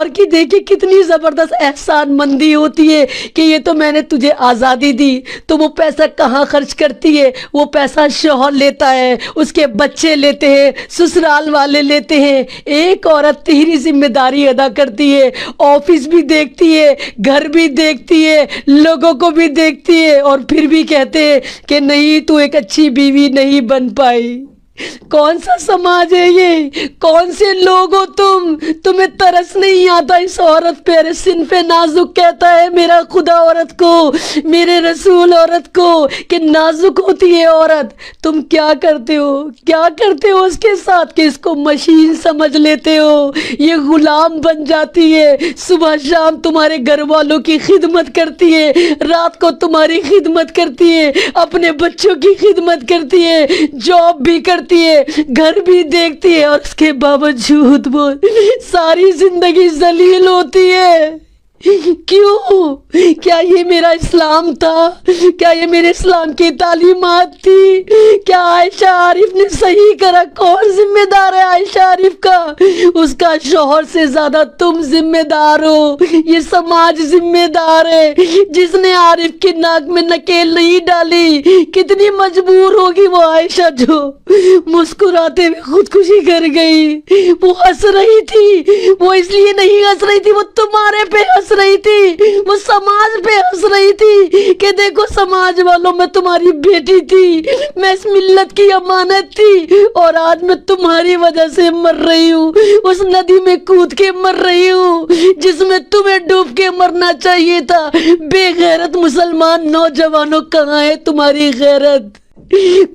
اور کہ دیکھیں کتنی زبردست احسان مندی ہوتی ہے کہ یہ تو میں نے تجھے آزادی دی، تو وہ پیسہ کہاں خرچ کرتی ہے؟ وہ پیسہ شوہر لیتا ہے، اس کے بچے لیتے ہیں، سسرال والے لیتے ہیں۔ ایک عورت تیری ذمہ داری ادا کرتی ہے، آفس بھی دیکھتی ہے، گھر بھی دیکھتی ہے، لوگوں کو بھی دیکھتی ہے، اور پھر بھی کہتے ہیں کہ نہیں تو ایک اچھی بیوی نہیں بن پائی۔ کون سا سماج ہے یہ؟ کون سے لوگ ہو تم؟ تمہیں ترس نہیں آتا اس عورت پہ؟ صنف نازک کہتا ہے میرا خدا عورت کو، میرے رسول عورت کو کہ نازک ہوتی ہے عورت۔ تم کیا کرتے ہو؟ کیا کرتے ہو اس کے ساتھ کہ اس کو مشین سمجھ لیتے ہو؟ یہ غلام بن جاتی ہے، صبح شام تمہارے گھر والوں کی خدمت کرتی ہے، رات کو تمہاری خدمت کرتی ہے، اپنے بچوں کی خدمت کرتی ہے، جاب بھی کرتی ہے، گھر بھی دیکھتی ہے، اور اس کے باوجود وہ ساری زندگی ذلیل ہوتی ہے۔ کیوں؟ کیا یہ میرا اسلام تھا؟ کیا یہ میرے اسلام کی تعلیمات تھی؟ کیا عائشہ عارف نے صحیح کرا؟ کون ذمہ دار ہے عائشہ عارف کا؟ اس کا شوہر سے زیادہ تم ذمہ دار ہو، یہ سماج ذمہ دار ہے۔ جس نے عارف کی ناک میں نکیل نہیں ڈالی، کتنی مجبور ہوگی وہ عائشہ جو مسکراتے ہوئے خودکشی کر گئی۔ وہ ہنس رہی تھی، وہ اس لیے نہیں ہنس رہی تھی، وہ تمہارے پہ ہنس رہی تھی، وہ سماج پہ ہنس رہی تھی کہ دیکھو سماج والوں، میں تمہاری بیٹی تھی، میں اس ملت کی امانت تھی، اور آج میں تمہاری وجہ سے مر رہی ہوں، اس ندی میں کود کے مر رہی ہوں جس میں تمہیں ڈوب کے مرنا چاہیے تھا۔ بے غیرت مسلمان نوجوانوں، کہاں ہے تمہاری غیرت؟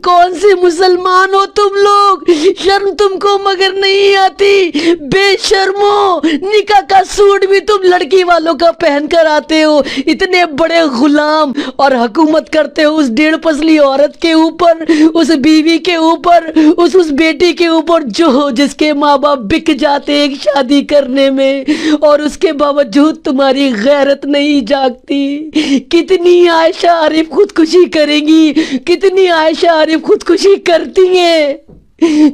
کون سے مسلمان ہو تم لوگ؟ شرم تم کو مگر نہیں آتی؟ بے شرمو، نکاح کا سوٹ بھی تم لڑکی والوں کا پہن کر آتے ہو، اتنے بڑے غلام، اور حکومت کرتے ہو اس ڈیڑھ پسلی عورت کے اوپر، اس بیوی کے اوپر، اس بیٹی کے اوپر جس کے ماں باپ بک جاتے ایک شادی کرنے میں، اور اس کے باوجود تمہاری غیرت نہیں جاگتی۔ کتنی عائشہ عارف خودکشی کریں گی؟ کتنی عائشہ عارف خودکشی کرتی ہیں؟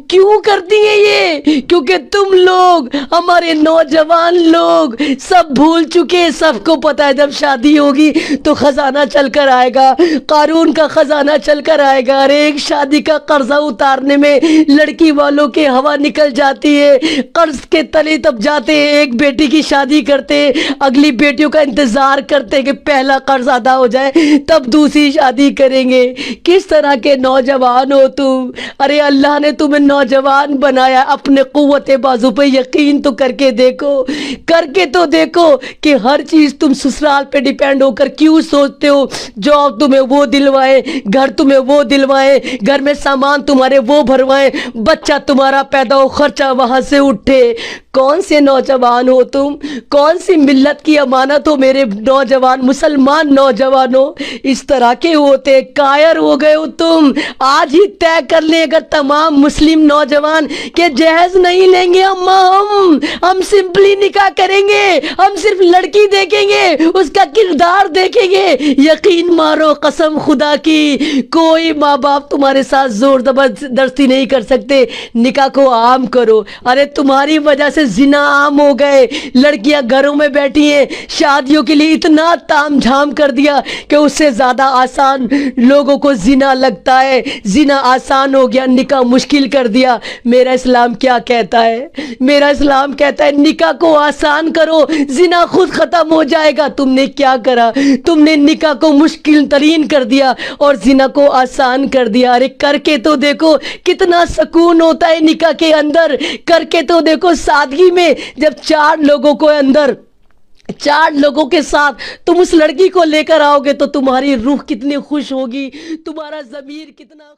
کیوں کرتی ہیں یہ؟ کیونکہ تم لوگ، ہمارے نوجوان لوگ سب بھول چکے۔ سب کو پتا ہے جب شادی ہوگی تو خزانہ چل کر آئے گا، قارون کا خزانہ چل کر آئے گا۔ ارے ایک شادی کا قرضہ اتارنے میں لڑکی والوں کے ہوا نکل جاتی ہے، قرض کے تلے تب جاتے ہیں، ایک بیٹی کی شادی کرتے، اگلی بیٹیوں کا انتظار کرتے کہ پہلا قرض ادا ہو جائے تب دوسری شادی کریں گے۔ کس طرح کے نوجوان ہو تم؟ ارے اللہ نے تمہیں نوجوان بنایا، اپنے قوت بازو پہ یقین تو کر کے دیکھو، کر کے تو دیکھو کہ ہر چیز تم سسرال پہ ڈیپینڈ ہو کر کیوں سوچتے ہو؟ جاب تمہیں وہ دلوائے، گھر تمہیں وہ دلوائے، گھر میں سامان تمہارے وہ بھروائے، بچہ تمہارا پیدا ہو، خرچہ وہاں سے اٹھے۔ کون سے نوجوان ہو تم؟ کون سی ملت کی امانت ہو میرے نوجوان مسلمان نوجوانوں؟ اس طرح کے ہوتے کائر ہو گئے ہو تم۔ آج ہی طے کر لیں اگر تمام مسلم نوجوان کہ جہیز نہیں لیں گے ہم سمپلی نکاح کریں گے، ہم صرف لڑکی دیکھیں گے، اس کا کردار دیکھیں گے۔ یقین مارو قسم خدا کی، کوئی ماں باپ تمہارے ساتھ زور زبردستی نہیں کر سکتے۔ نکاح کو عام کرو۔ ارے تمہاری وجہ سے زنا عام ہو گئے، لڑکیاں گھروں میں بیٹھی ہیں، شادیوں کے لیے اتنا تام جھام کر دیا کہ اس سے زیادہ آسان لوگوں کو زنا لگتا ہے، زنا آسان ہو گیا، نکاح مشکل کر دیا۔ میرا اسلام کیا کہتا ہے؟ میرا اسلام کہتا ہے نکاح کو آسان کرو، زنا خود ختم ہو جائے گا۔ تم نے کیا کرا؟ تم نے نکاح کو مشکل ترین کر دیا اور زنا کو آسان کر دیا۔ ارے کر کے تو دیکھو کتنا سکون ہوتا ہے نکاح کے اندر، کر کے تو دیکھو سادگی میں، جب چار لوگوں کے ساتھ تم اس لڑکی کو لے کر آؤ گے تو تمہاری روح کتنی خوش ہوگی، تمہارا ضمیر کتنا